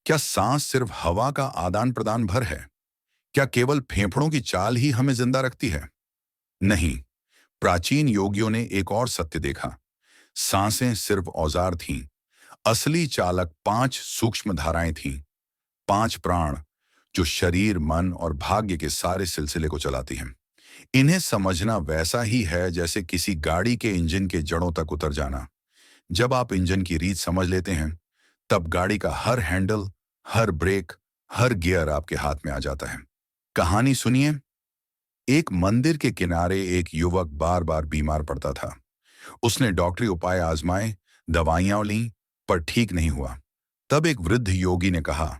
क्या सांस सिर्फ हवा का आदान प्रदान भर है? क्या केवल फेफड़ों की चाल ही हमें जिंदा रखती है? नहीं। प्राचीन योगियों ने एक और सत्य देखा। सांसें सिर्फ औजार थीं। असली चालक 5 सूक्ष्म धाराएं थीं। 5 प्राण जो शरीर, मन और भाग्य के सारे सिलसिले को चलाती हैं। इन्हें समझना वैसा ही है जैसे किसी गाड़ी के इंजन के जड़ों तक उतर जाना। जब आप इंजन की रीत समझ लेते हैं, तब गाड़ी का हर हैंडल, हर ब्रेक, हर गियर आपके हाथ में आ जाता है। कहानी सुनिए। एक मंदिर के किनारे एक युवक बार बार बीमार पड़ता था। उसने डॉक्टरी उपाय आजमाए, दवाइयां लीं, पर ठीक नहीं हुआ। तब एक वृद्ध योगी ने कहा,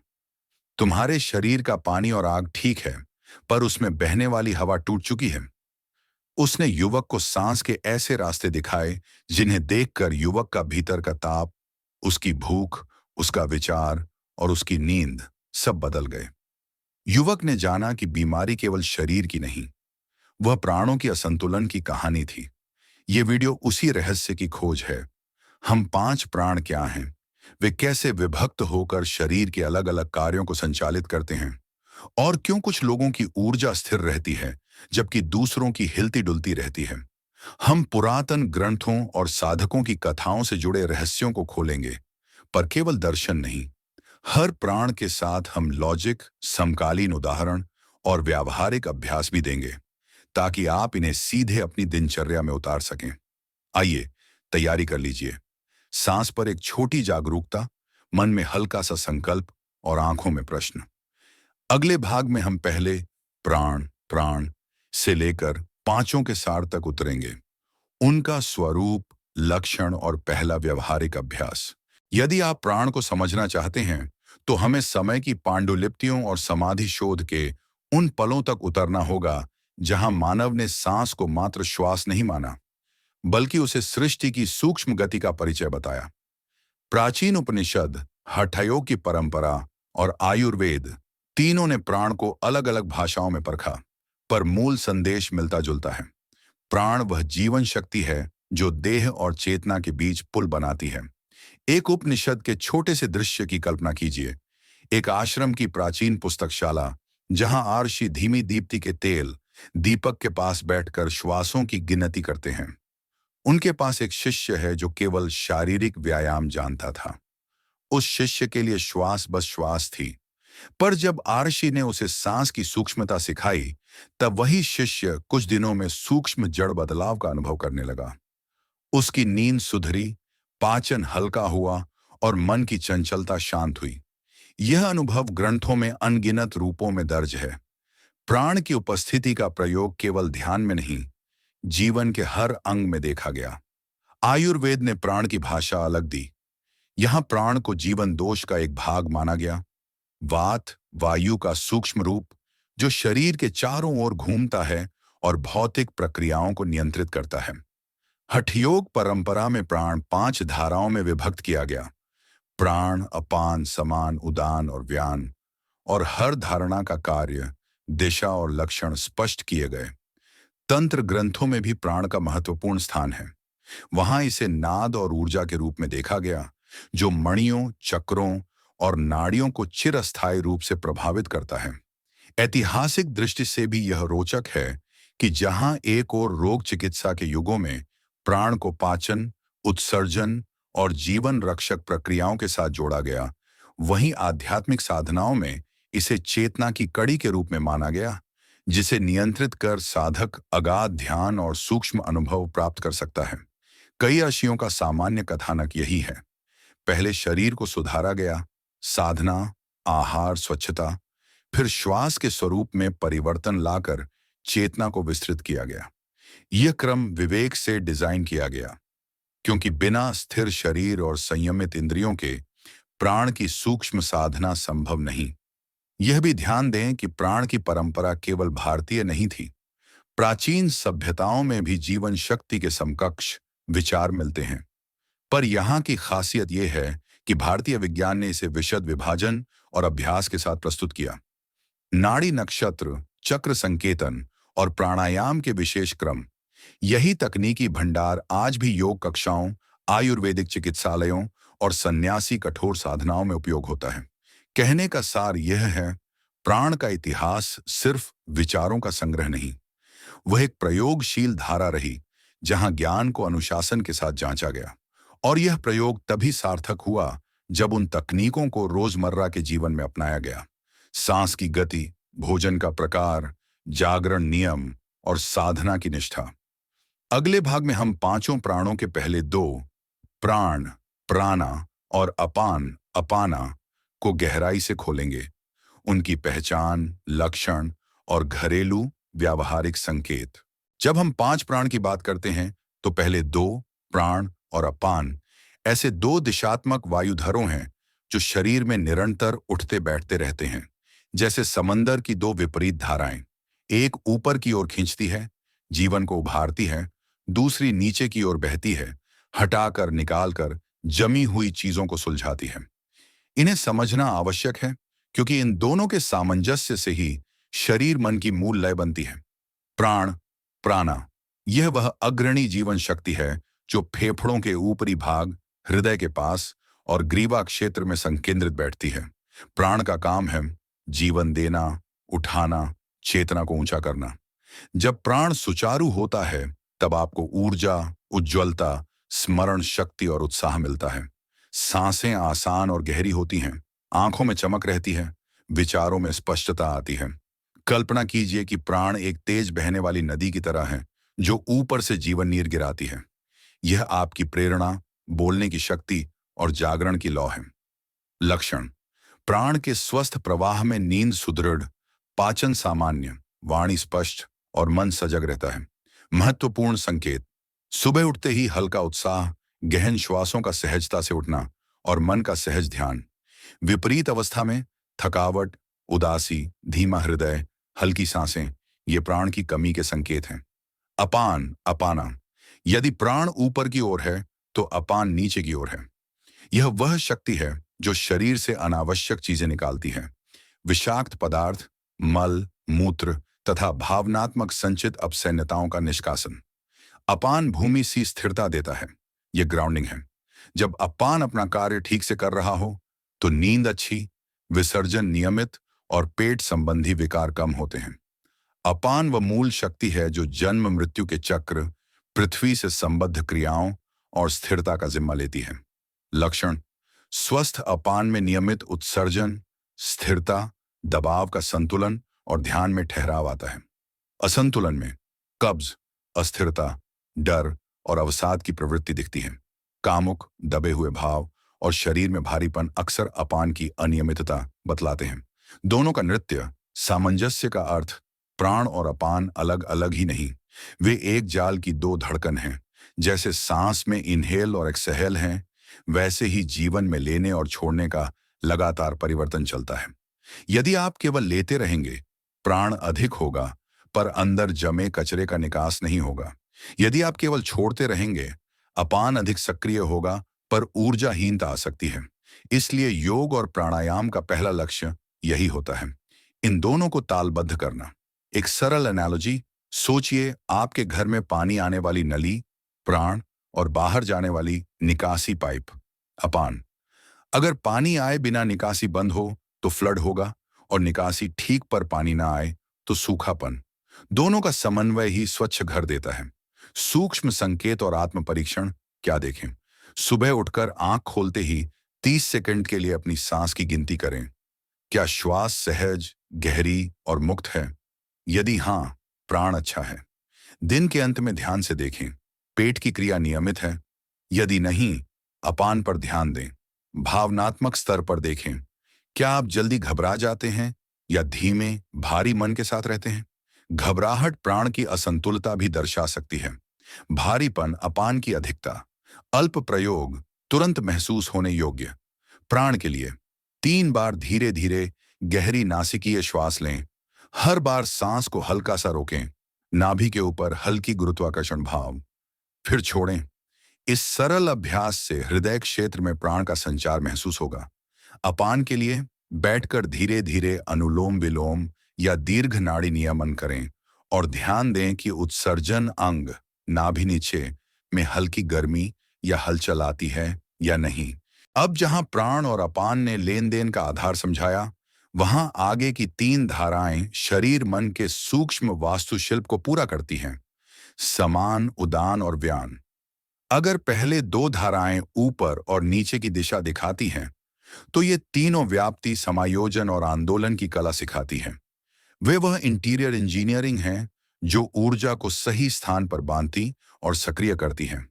तुम्हारे शरीर का पानी और आग ठीक है, पर उसमें बहने वाली हवा टूट चुकी है। उसने युवक को सांस के ऐसे रास्ते दिखाए जिन्हें देखकर युवक का भीतर का ताप, उसकी भूख, उसका विचार और उसकी नींद सब बदल गए। युवक ने जाना कि बीमारी केवल शरीर की नहीं, वह प्राणों की असंतुलन की कहानी थी। ये वीडियो उसी रहस्य की खोज है। हम 5 प्राण क्या हैं, वे कैसे विभक्त होकर शरीर के अलग अलग कार्यों को संचालित करते हैं, और क्यों कुछ लोगों की ऊर्जा स्थिर रहती है जबकि दूसरों की हिलती डुलती रहती है। हम पुरातन ग्रंथों और साधकों की कथाओं से जुड़े रहस्यों को खोलेंगे, पर केवल दर्शन नहीं। हर प्राण के साथ हम लॉजिक, समकालीन उदाहरण और व्यावहारिक अभ्यास भी देंगे, ताकि आप इन्हें सीधे अपनी दिनचर्या में उतार सकें। आइए, तैयारी कर लीजिए। सांस पर एक छोटी जागरूकता, मन में हल्का सा संकल्प और आंखों में प्रश्न। अगले भाग में हम पहले प्राण प्राण से लेकर पांचों के सार तक उतरेंगे, उनका स्वरूप, लक्षण और पहला व्यवहारिक अभ्यास। यदि आप प्राण को समझना चाहते हैं, तो हमें समय की पांडुलिपियों और समाधि शोध के उन पलों तक उतरना होगा जहां मानव ने सांस को मात्र श्वास नहीं माना, बल्कि उसे सृष्टि की सूक्ष्म गति का परिचय बताया। प्राचीन उपनिषद, हठयोग की परंपरा और आयुर्वेद, तीनों ने प्राण को अलग अलग भाषाओं में परखा, पर मूल संदेश मिलता जुलता है। प्राण वह जीवन शक्ति है जो देह और चेतना के बीच पुल बनाती है। एक उपनिषद के छोटे से दृश्य की कल्पना कीजिए। एक आश्रम की प्राचीन पुस्तकशाला, जहां आर्षि धीमी दीप्ति के तेल दीपक के पास बैठकर श्वासों की गिनती करते हैं। उनके पास एक शिष्य है जो केवल शारीरिक व्यायाम जानता था। उस शिष्य के लिए श्वास बस श्वास थी। पर जब आर्षि ने उसे सांस की सूक्ष्मता सिखाई, तब वही शिष्य कुछ दिनों में सूक्ष्म जड़ बदलाव का अनुभव करने लगा। उसकी नींद सुधरी, पाचन हल्का हुआ और मन की चंचलता शांत हुई। यह अनुभव ग्रंथों में अनगिनत रूपों में दर्ज है। प्राण की उपस्थिति का प्रयोग केवल ध्यान में नहीं, जीवन के हर अंग में देखा गया। आयुर्वेद ने प्राण की भाषा अलग दी। यहां प्राण को जीवन दोष का एक भाग माना गया। वात, वायु का सूक्ष्म रूप, जो शरीर के चारों ओर घूमता है और भौतिक प्रक्रियाओं को नियंत्रित करता है। हठयोग परंपरा में प्राण 5 धाराओं में विभक्त किया गया। प्राण, अपान, समान, उदान और व्यान, और हर धारणा का कार्य, दिशा और लक्षण स्पष्ट किए गए। तंत्र ग्रंथों में भी प्राण का महत्वपूर्ण स्थान है। वहां इसे नाद और ऊर्जा के रूप में देखा गया, जो मणियों, चक्रों और नाड़ियों को चिरस्थायी रूप से प्रभावित करता है। ऐतिहासिक दृष्टि से भी यह रोचक है कि जहां एक और रोग चिकित्सा के युगों में प्राण को पाचन, उत्सर्जन और जीवन रक्षक प्रक्रियाओं के साथ जोड़ा गया, वहीं आध्यात्मिक साधनाओं में इसे चेतना की कड़ी के रूप में माना गया, जिसे नियंत्रित कर साधक अगाध ध्यान और सूक्ष्म अनुभव प्राप्त कर सकता है। कई ऋषियों का सामान्य कथानक यही है। पहले शरीर को सुधारा गया, साधना, आहार, स्वच्छता, फिर श्वास के स्वरूप में परिवर्तन लाकर चेतना को विस्तृत किया गया। यह क्रम विवेक से डिजाइन किया गया, क्योंकि बिना स्थिर शरीर और संयमित इंद्रियों के प्राण की सूक्ष्म साधना संभव नहीं। यह भी ध्यान दें कि प्राण की परंपरा केवल भारतीय नहीं थी। प्राचीन सभ्यताओं में भी जीवन शक्ति के समकक्ष विचार मिलते हैं। पर यहाँ की खासियत यह है कि भारतीय विज्ञान ने इसे विशद विभाजन और अभ्यास के साथ प्रस्तुत किया। नाड़ी नक्षत्र, चक्र संकेतन और प्राणायाम के विशेष क्रम, यही तकनीकी भंडार आज भी योग कक्षाओं, आयुर्वेदिक चिकित्सालयों और सन्यासी कठोर साधनाओं में उपयोग होता है। कहने का सार यह है, प्राण का इतिहास सिर्फ विचारों का संग्रह नहीं, वह एक प्रयोगशील धारा रही, जहां ज्ञान को अनुशासन के साथ जांचा गया। और यह प्रयोग तभी सार्थक हुआ जब उन तकनीकों को रोजमर्रा के जीवन में अपनाया गया। सांस की गति, भोजन का प्रकार, जागरण नियम और साधना की निष्ठा। अगले भाग में हम पांचों प्राणों के पहले दो, प्राण, प्राणा और अपान, अपाना, को गहराई से खोलेंगे। उनकी पहचान, लक्षण और घरेलू व्यावहारिक संकेत। जब हम पांच प्राण की बात करते हैं तो पहले दो, प्राण और अपान, ऐसे दो दिशात्मक वायुधरों हैं जो शरीर में निरंतर उठते बैठते रहते हैं, जैसे समंदर की दो विपरीत धाराएं। एक ऊपर की ओर खींचती है, जीवन को उभारती है, दूसरी नीचे की ओर बहती है, हटाकर निकालकर जमी हुई चीजों को सुलझाती है। इन्हें समझना आवश्यक है, क्योंकि इन दोनों के सामंजस्य से ही शरीर मन की मूल लय बनती है। प्राण, प्राणा, यह वह अग्रणी जीवन शक्ति है जो फेफड़ों के ऊपरी भाग, हृदय के पास और ग्रीवा क्षेत्र में संकेंद्रित बैठती है। प्राण का काम है जीवन देना, उठाना, चेतना को ऊंचा करना। जब प्राण सुचारू होता है, तब आपको ऊर्जा, उज्ज्वलता, स्मरण शक्ति और उत्साह मिलता है। सांसें आसान और गहरी होती हैं, आंखों में चमक रहती है, विचारों में स्पष्टता आती है। कल्पना कीजिए कि प्राण एक तेज बहने वाली नदी की तरह है जो ऊपर से जीवन नीर गिराती है। यह आपकी प्रेरणा, बोलने की शक्ति और जागरण की लौ है। लक्षण: प्राण के स्वस्थ प्रवाह में नींद सुदृढ़, पाचन सामान्य, वाणी स्पष्ट और मन सजग रहता है। महत्वपूर्ण संकेत: सुबह उठते ही हल्का उत्साह, गहन श्वासों का सहजता से उठना और मन का सहज ध्यान। विपरीत अवस्था में थकावट, उदासी, धीमा हृदय, हल्की सांसें, ये प्राण की कमी के संकेत हैं। अपान, अपाना: यदि प्राण ऊपर की ओर है तो अपान नीचे की ओर है। यह वह शक्ति है जो शरीर से अनावश्यक चीजें निकालती है। विषाक्त पदार्थ, मल, मूत्र तथा भावनात्मक संचित अपसैन्यताओं का निष्कासन। अपान भूमि सी स्थिरता देता है, यह ग्राउंडिंग है। जब अपान अपना कार्य ठीक से कर रहा हो तो नींद अच्छी, विसर्जन नियमित और पेट संबंधी विकार कम होते हैं। अपान वह मूल शक्ति है जो जन्म मृत्यु के चक्र, पृथ्वी से संबद्ध क्रियाओं और स्थिरता का जिम्मा लेती है। लक्षण: स्वस्थ अपान में नियमित उत्सर्जन, स्थिरता, दबाव का संतुलन और ध्यान में ठहराव आता है। असंतुलन में कब्ज, अस्थिरता, डर और अवसाद की प्रवृत्ति दिखती है। कामुक, दबे हुए भाव और शरीर में भारीपन अक्सर अपान की अनियमितता बतलाते हैं। दोनों का नृत्य, सामंजस्य का अर्थ प्राण और अपान अलग अलग ही नहीं, वे एक जाल की दो धड़कन हैं। जैसे सांस में इनहेल और एक्सहेल हैं, वैसे ही जीवन में लेने और छोड़ने का लगातार परिवर्तन चलता है। यदि आप केवल लेते रहेंगे, प्राण अधिक होगा, पर अंदर जमे कचरे का निकास नहीं होगा। यदि आप केवल छोड़ते रहेंगे, अपान अधिक सक्रिय होगा, पर ऊर्जाहीनता आ सकती है। इसलिए योग और प्राणायाम का पहला लक्ष्य यही होता है, इन दोनों को तालबद्ध करना। एक सरल एनालॉजी सोचिए, आपके घर में पानी आने वाली नली प्राण और बाहर जाने वाली निकासी पाइप अपान। अगर पानी आए बिना निकासी बंद हो तो फ्लड होगा, और निकासी ठीक पर पानी ना आए तो सूखापन। दोनों का समन्वय ही स्वच्छ घर देता है। सूक्ष्म संकेत और आत्म परीक्षण क्या देखें? सुबह उठकर आंख खोलते ही 30 सेकंड के लिए अपनी सांस की गिनती करें। क्या श्वास सहज, गहरी और मुक्त है? यदि हाँ, प्राण अच्छा है। दिन के अंत में ध्यान से देखें, पेट की क्रिया नियमित है। यदि नहीं, अपान पर ध्यान दें। भावनात्मक स्तर पर देखें, क्या आप जल्दी घबरा जाते हैं या धीमे, भारी मन के साथ रहते हैं? घबराहट प्राण की असंतुलता भी दर्शा सकती है। भारीपन अपान की अधिकता। अल्प प्रयोग, तुरंत महसूस होने योग्य। प्राण के लिए 3 बार धीरे धीरे गहरी नासिकीय श्वास लें। हर बार सांस को हल्का सा रोकें। नाभि के ऊपर हल्की गुरुत्वाकर्षण भाव, फिर छोड़ें। इस सरल अभ्यास से हृदय क्षेत्र में प्राण का संचार महसूस होगा। अपान के लिए बैठकर धीरे धीरे अनुलोम विलोम या दीर्घ नाड़ी नियमन करें और ध्यान दें कि उत्सर्जन अंग, नाभि नीचे में हल्की गर्मी या हलचल आती है या नहीं। अब जहां प्राण और अपान ने लेन देन का आधार समझाया, वहां आगे की तीन धाराएं शरीर मन के सूक्ष्म वास्तुशिल्प को पूरा करती हैं। समान, उदान और व्यान। अगर पहले दो धाराएं ऊपर और नीचे की दिशा दिखाती हैं, तो ये तीनों व्याप्ति, समायोजन और आंदोलन की कला सिखाती हैं। वे वह इंटीरियर इंजीनियरिंग है जो ऊर्जा को सही स्थान पर बांधती और सक्रिय करती है।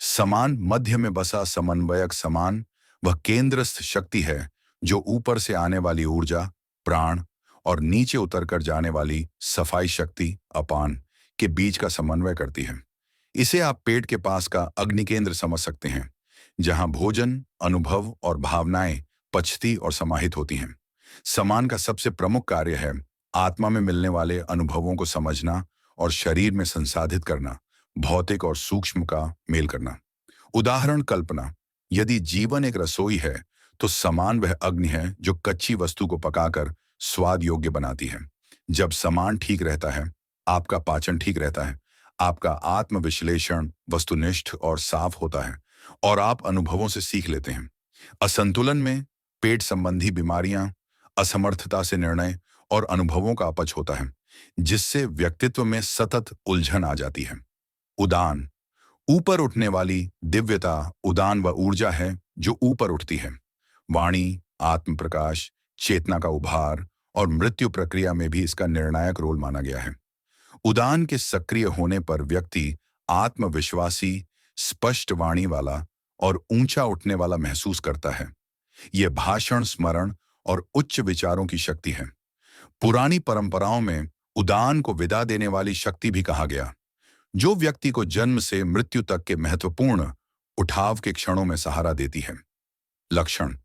समान, मध्य में बसा समन्वयक समान, वह केंद्रस्थ शक्ति है जो ऊपर से आने वाली ऊर्जा, प्राण, और नीचे उतरकर जाने वाली सफाई शक्ति, अपान, के बीच का समन्वय करती है। इसे आप पेट के पास का अग्नि केंद्र समझ सकते हैं, जहां भोजन, अनुभव और भावनाएं पचती और समाहित होती हैं। समान का सबसे प्रमुख कार्य है आत्मा में मिलने वाले अनुभवों को समझना और शरीर में संसाधित करना, भौतिक और सूक्ष्म का मेल करना। उदाहरण कल्पना, यदि जीवन एक रसोई है, तो समान वह अग्नि है जो कच्ची वस्तु को पकाकर स्वाद योग्य बनाती है। जब समान ठीक रहता है, आपका पाचन ठीक रहता है, आपका आत्म विश्लेषण वस्तुनिष्ठ और साफ होता है, और आप अनुभवों से सीख लेते हैं। असंतुलन में पेट संबंधी बीमारियां, असमर्थता से निर्णय और अनुभवों का अपच होता है, जिससे व्यक्तित्व में सतत उलझन आ जाती है। उदान, ऊपर उठने वाली दिव्यता, उदान व ऊर्जा है जो ऊपर उठती है। वाणी, आत्म प्रकाश, चेतना का उभार और मृत्यु प्रक्रिया में भी इसका निर्णायक रोल माना गया है। उदान के सक्रिय होने पर व्यक्ति आत्मविश्वासी, स्पष्ट वाणी वाला और ऊंचा उठने वाला महसूस करता है। यह भाषण, स्मरण और उच्च विचारों की शक्ति है। पुरानी परंपराओं में उदान को विदा देने वाली शक्ति भी कहा गया, जो व्यक्ति को जन्म से मृत्यु तक के महत्वपूर्ण उठाव के क्षणों में सहारा देती है। लक्षण,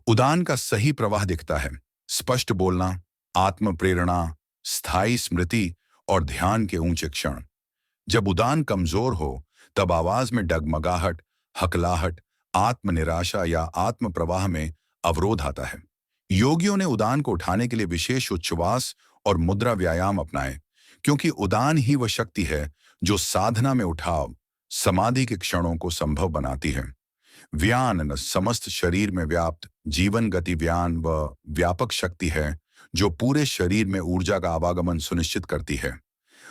उदान का सही प्रवाह दिखता है। स्पष्ट बोलना, आत्म प्रेरणा, स्थायी स्मृति और ध्यान के ऊंचे क्षण। जब उदान कमजोर हो, तब आवाज में डगमगाहट, हकलाहट, आत्म निराशा या आत्म प्रवाह में अवरोध आता है। योगियों ने उदान को उठाने के लिए विशेष उच्छ्वास और मुद्रा व्यायाम अपनाए, क्योंकि उदान ही वह शक्ति है जो साधना में उठाव, समाधि के क्षणों को संभव बनाती है। व्यान समस्त शरीर में व्याप्त जीवन गति व्यान व व्यापक शक्ति है जो पूरे शरीर में ऊर्जा का आवागमन सुनिश्चित करती है।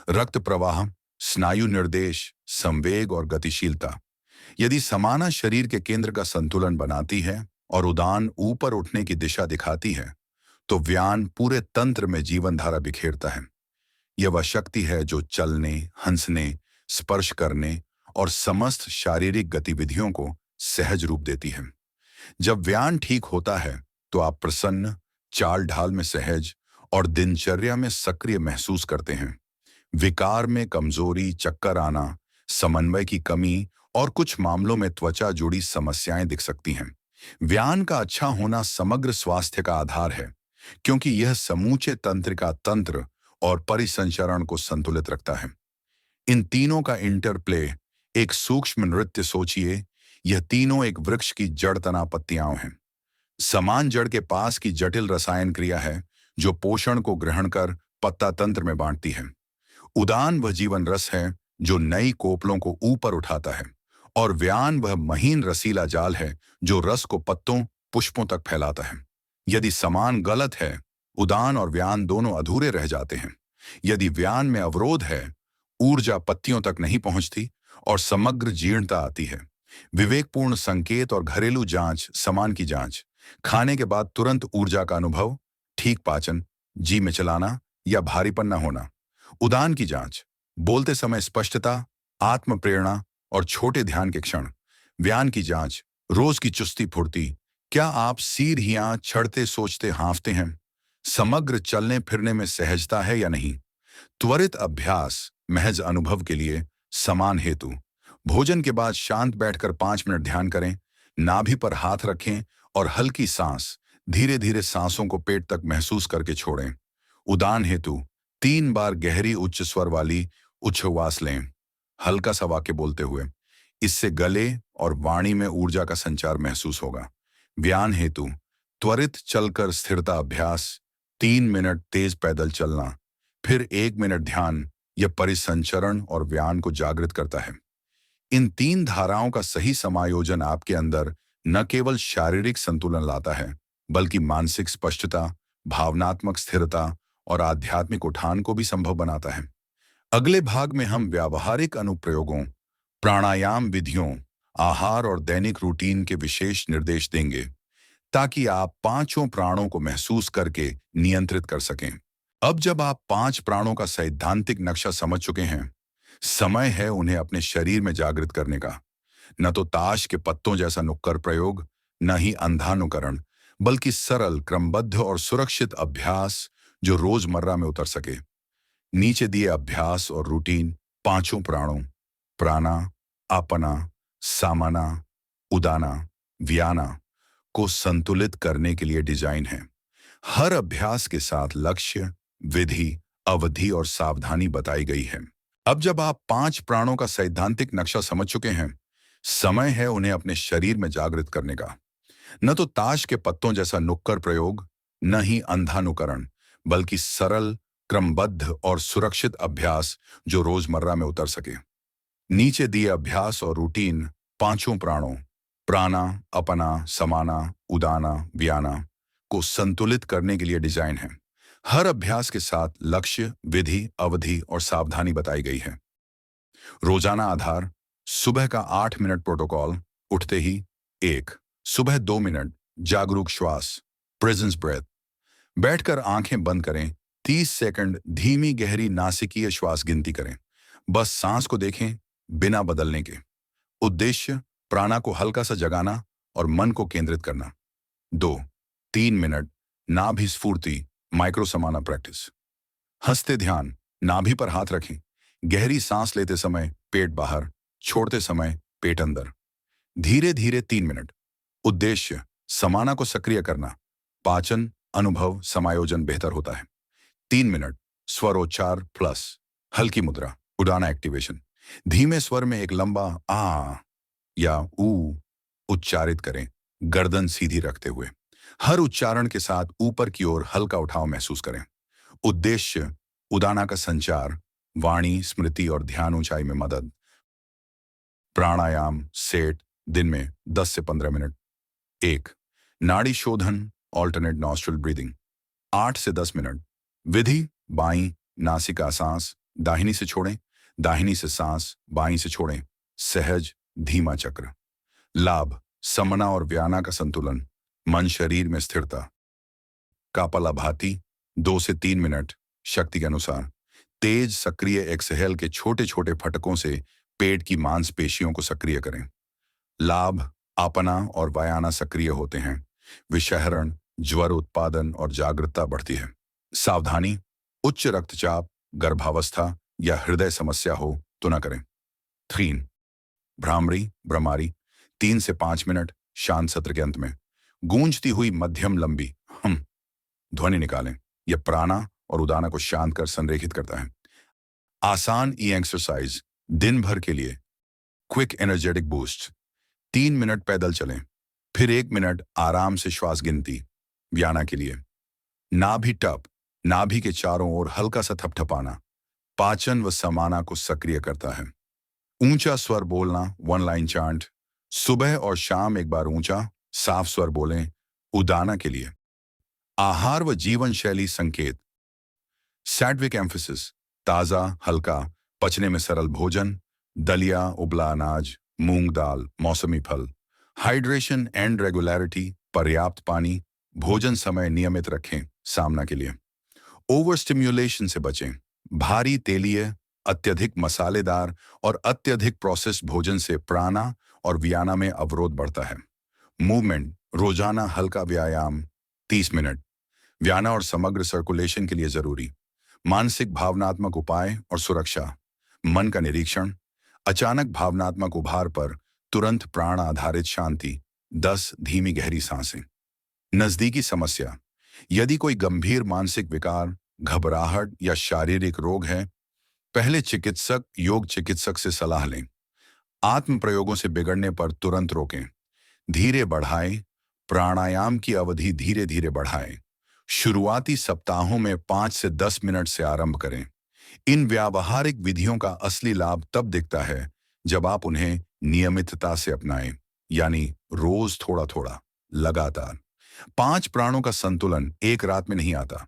रक्त प्रवाह, स्नायु निर्देश, संवेग और गतिशीलता। यदि समाना शरीर के केंद्र का संतुलन बनाती है और उदान ऊपर उठने की दिशा दिखाती है, तो व्यान पूरे तंत्र में जीवन धारा बिखेरता है। यह वह शक्ति है जो चलने, हंसने, स्पर्श करने और समस्त शारीरिक गतिविधियों को सहज रूप देती है। जब व्यान ठीक होता है, तो आप प्रसन्न, चाल ढाल में सहज और दिनचर्या में सक्रिय महसूस करते हैं। विकार में कमजोरी, चक्कर आना, समन्वय की कमी और कुछ मामलों में त्वचा जुड़ी समस्याएं दिख सकती हैं। व्यान का अच्छा होना समग्र स्वास्थ्य का आधार है, क्योंकि यह समूचे तंत्रिका तंत्र और परिसंचरण को संतुलित रखता है। इन तीनों का इंटरप्ले एक सूक्ष्म नृत्य सोचिए। यह तीनों एक वृक्ष की जड़ तना पत्तियां हैं। समान जड़ के पास की जटिल रसायन क्रिया है जो पोषण को ग्रहण कर पत्ता तंत्र में बांटती है। उदान वह जीवन रस है जो नई कोपलों को ऊपर उठाता है, और व्यान वह महीन रसीला जाल है जो रस को पत्तों, पुष्पों तक फैलाता है। यदि समान गलत है, उदान और व्यान दोनों अधूरे रह जाते हैं। यदि व्यान में अवरोध है, ऊर्जा पत्तियों तक नहीं पहुंचती और समग्र जीर्णता आती है। विवेकपूर्ण संकेत और घरेलू जांच। समान की जांच, खाने के बाद तुरंत ऊर्जा का अनुभव, ठीक पाचन, जी में चलाना या भारीपन न होना। उदान की जांच, बोलते समय स्पष्टता, आत्म प्रेरणा और छोटे ध्यान के क्षण। व्यान की जांच, रोज की चुस्ती फुर्ती, क्या आप सीढ़ियां चढ़ते सोचते हाँफते हैं, समग्र चलने फिरने में सहजता है या नहीं। त्वरित अभ्यास, महज अनुभव के लिए। समान हेतु, भोजन के बाद शांत बैठकर 5 मिनट ध्यान करें, नाभि पर हाथ रखें और हल्की सांस, धीरे धीरे सांसों को पेट तक महसूस करके छोड़ें। उदान हेतु 3 बार गहरी उच्च स्वर वाली उच्छ्वास लें, हल्का सा वाक्य बोलते हुए। इससे गले और वाणी में ऊर्जा का संचार महसूस होगा। व्यान हेतु त्वरित चलकर स्थिरता अभ्यास, 3 मिनट तेज पैदल चलना, फिर 1 मिनट ध्यान। यह परिसंचरण और व्यान को जागृत करता है। इन 3 धाराओं का सही समायोजन आपके अंदर न केवल शारीरिक संतुलन लाता है, बल्कि मानसिक स्पष्टता, भावनात्मक स्थिरता और आध्यात्मिक उठान को भी संभव बनाता है। अगले भाग में हम व्यावहारिक अनुप्रयोगों, प्राणायाम विधियों, आहार और दैनिक रूटीन के विशेष निर्देश देंगे, ताकि आप पांचों प्राणों को महसूस करके नियंत्रित कर सकें। अब जब आप पांच प्राणों का सैद्धांतिक नक्शा समझ चुके हैं, समय है उन्हें अपने शरीर में जागृत करने का। न तो ताश के पत्तों जैसा नुक्कड़ प्रयोग, न ही अंधानुकरण, बल्कि सरल, क्रमबद्ध और सुरक्षित अभ्यास जो रोजमर्रा में उतर सके। नीचे दिए अभ्यास और रूटीन पांचों प्राणों, प्राणा, अपना, सामाना, उदाना, व्याना को संतुलित करने के लिए डिजाइन है। हर अभ्यास के साथ लक्ष्य, विधि, अवधि और सावधानी बताई गई है। अब जब आप पांच प्राणों का सैद्धांतिक नक्शा समझ चुके हैं, समय है उन्हें अपने शरीर में जागृत करने का। न तो ताश के पत्तों जैसा नुक्कड़ प्रयोग, न ही अंधानुकरण, बल्कि सरल, क्रमबद्ध और सुरक्षित अभ्यास जो रोजमर्रा में उतर सके। नीचे दिए अभ्यास और रूटीन पांचों प्राणों, प्राणा, अपना, समाना, उदाना, व्याना को संतुलित करने के लिए डिजाइन है। हर अभ्यास के साथ लक्ष्य, विधि, अवधि और सावधानी बताई गई है। रोजाना आधार, सुबह का 8 मिनट प्रोटोकॉल, उठते ही 1, सुबह 2 मिनट जागरूक श्वास, प्रेजेंस ब्रेथ, बैठकर आंखें बंद करें, 30 सेकंड धीमी गहरी नासिकीय श्वास गिनती करें, बस सांस को देखें बिना बदलने के। उद्देश्य, प्राणा को हल्का सा जगाना और मन को केंद्रित करना। 2, 3 मिनट नाभि स्फूर्ति, माइक्रो समाना प्रैक्टिस, हंसते ध्यान, नाभि पर हाथ रखें, गहरी सांस लेते समय पेट बाहर, छोड़ते समय पेट अंदर। धीरे धीरे 3 मिनट। उद्देश्य, समाना को सक्रिय करना, पाचन, अनुभव, समायोजन बेहतर होता है। 3 मिनट स्वरोच्चार प्लस, हल्की मुद्रा, उडाना एक्टिवेशन, धीमे स्वर में एक लंबा आ या ऊ उच्चारित करें, गर्दन सीधी रखते हुए। हर उच्चारण के साथ ऊपर की ओर हल्का उठाव महसूस करें। उद्देश्य, उदाना का संचार, वाणी, स्मृति और ध्यान ऊंचाई में मदद। प्राणायाम सेट, दिन में 10 से 15 मिनट। 1, नाड़ी शोधन, ऑल्टरनेट नॉस्ट्रल ब्रीदिंग, 8 से 10 मिनट। विधि, बाईं नासिका सांस, दाहिनी से छोड़ें, दाहिनी से सांस, बाईं से छोड़ें, सहज धीमा चक्र। लाभ, समना और व्याना का संतुलन, मन शरीर में स्थिरता। कापालाभाति, 2 से 3 मिनट, शक्ति के अनुसार। तेज सक्रिय एक्सहेल के छोटे छोटे फटकों से पेट की मांसपेशियों को सक्रिय करें। लाभ, आपना और व्याना सक्रिय होते हैं, विषहरण, ज्वर उत्पादन और जागरूकता बढ़ती है। सावधानी, उच्च रक्तचाप, गर्भावस्था या हृदय समस्या हो तो न करें। 3, भ्रामरी भ्रमारी, 3 से 5 मिनट, शांत सत्र के अंत में गूंजती हुई मध्यम लंबी हम ध्वनि निकालें। यह प्राणा और उदाना को शांत कर संरेखित करता है। आसान ई एक्सरसाइज, दिन भर के लिए क्विक एनर्जेटिक बूस्ट। 3 मिनट पैदल चलें, फिर 1 मिनट आराम से श्वास गिनती, व्याना के लिए। नाभि टप, नाभि के चारों ओर हल्का सा थपथपाना, पाचन व समाना को सक्रिय करता है। ऊंचा स्वर बोलना, 1 लाइन चांट, सुबह और शाम एक बार ऊंचा साफ स्वर बोलें, उदाना के लिए। आहार व जीवन शैली संकेत, सैड्विक एम्फेसिस, ताजा, हल्का, पचने में सरल भोजन, दलिया, उबला अनाज, मूंग दाल, मौसमी फल। हाइड्रेशन एंड रेगुलरिटी, पर्याप्त पानी, भोजन समय नियमित रखें, सामना के लिए। ओवर स्टिम्युलेशन से बचें, भारी तेलीय, अत्यधिक मसालेदार और अत्यधिक प्रोसेस्ड भोजन से प्राणा और व्याना में अवरोध बढ़ता है। मूवमेंट, रोजाना हल्का व्यायाम 30 मिनट, व्याना और समग्र सर्कुलेशन के लिए जरूरी। मानसिक भावनात्मक उपाय और सुरक्षा, मन का निरीक्षण, अचानक भावनात्मक उभार पर तुरंत प्राण आधारित शांति, 10 धीमी गहरी सांसें। नजदीकी समस्या, यदि कोई गंभीर मानसिक विकार, घबराहट या शारीरिक रोग है, पहले चिकित्सक, योग चिकित्सक से सलाह लें। आत्म प्रयोगों से बिगड़ने पर तुरंत रोकें। धीरे बढ़ाएं, प्राणायाम की अवधि धीरे धीरे बढ़ाएं। शुरुआती सप्ताहों में 5 से 10 मिनट से आरंभ करें। इन व्यावहारिक विधियों का असली लाभ तब दिखता है जब आप उन्हें नियमितता से अपनाएं। यानी रोज थोड़ा थोड़ा, लगातार। 5 प्राणों का संतुलन एक रात में नहीं आता,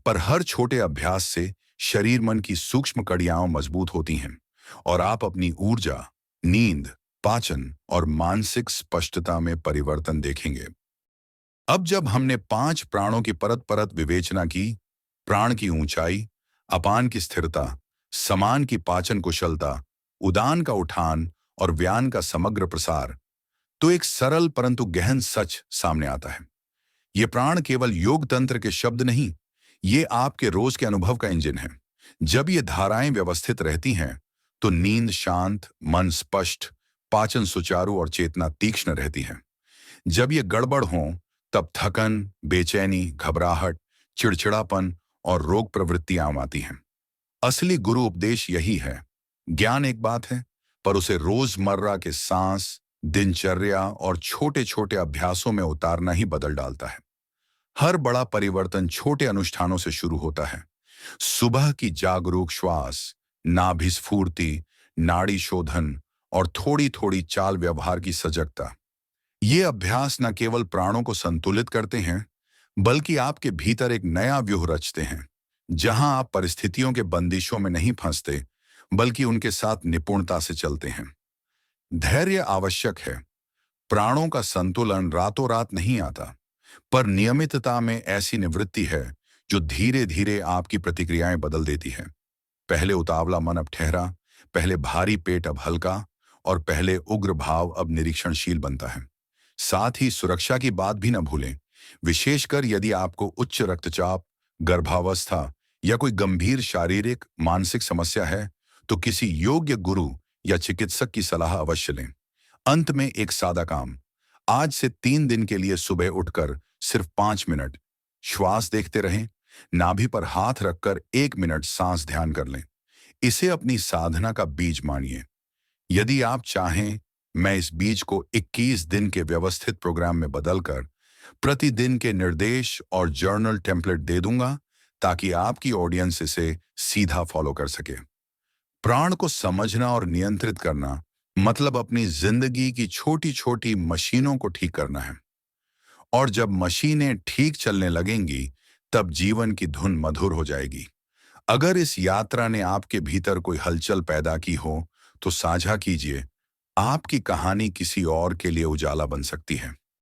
पर हर छोटे अभ्यास से शरीर मन की सूक्ष्म कड़ियां मजबूत होती हैं और आप अपनी ऊर्जा, नींद, पाचन और मानसिक स्पष्टता में परिवर्तन देखेंगे। अब जब हमने 5 प्राणों की परत परत विवेचना की, प्राण की ऊंचाई, अपान की स्थिरता, समान की पाचन कुशलता, उदान का उठान और व्यान का समग्र प्रसार, तो एक सरल परंतु गहन सच सामने आता है। ये प्राण केवल योग तंत्र के शब्द नहीं, ये आपके रोज के अनुभव का इंजन है। जब ये धाराएं व्यवस्थित रहती हैं, तो नींद शांत, मन स्पष्ट, पाचन सुचारू और चेतना तीक्ष्ण रहती है। जब ये गड़बड़ हो, तब थकन, बेचैनी, घबराहट, चिड़चिड़ापन और रोग प्रवृत्तियां आती हैं। असली गुरु उपदेश यही है। ज्ञान एक बात है, पर उसे रोजमर्रा के सांस, दिनचर्या और छोटे छोटे अभ्यासों में उतारना ही बदल डालता है। हर बड़ा परिवर्तन छोटे अनुष्ठानों से शुरू होता है। सुबह की जागरूक श्वास, नाभिस्फूर्ति, नाड़ी शोधन और थोड़ी थोड़ी चाल व्यवहार की सजगता। ये अभ्यास न केवल प्राणों को संतुलित करते हैं, बल्कि आपके भीतर एक नया व्यूह रचते हैं, जहां आप परिस्थितियों के बंदिशों में नहीं फंसते, बल्कि उनके साथ निपुणता से चलते हैं। धैर्य आवश्यक है। प्राणों का संतुलन रातों रात नहीं आता, पर नियमितता में ऐसी निवृत्ति है जो धीरे धीरे आपकी प्रतिक्रियाएं बदल देती है। पहले उतावला मन अब ठहरा, पहले भारी पेट अब हल्का, और पहले उग्र भाव अब निरीक्षणशील बनता है। साथ ही सुरक्षा की बात भी न भूलें। विशेषकर यदि आपको उच्च रक्तचाप, गर्भावस्था या कोई गंभीर शारीरिक मानसिक समस्या है, तो किसी योग्य गुरु या चिकित्सक की सलाह अवश्य लें। अंत में एक सादा काम। आज से 3 दिन के लिए सुबह उठकर सिर्फ 5 मिनट श्वास देखते रहें। नाभि पर हाथ रखकर 1 मिनट सांस ध्यान कर लें। इसे अपनी साधना का बीज मानिए। यदि आप चाहें, मैं इस बीज को 21 दिन के व्यवस्थित प्रोग्राम में बदलकर प्रतिदिन के निर्देश और जर्नल टेम्पलेट दे दूंगा, ताकि आपकी ऑडियंस इसे सीधा फॉलो कर सके। प्राण को समझना और नियंत्रित करना मतलब अपनी जिंदगी की छोटी छोटी मशीनों को ठीक करना है। और जब मशीनें ठीक चलने लगेंगी, तब जीवन की धुन मधुर हो जाएगी। अगर इस यात्रा ने आपके भीतर कोई हलचल पैदा की हो, तो साझा कीजिए। आपकी कहानी किसी और के लिए उजाला बन सकती है।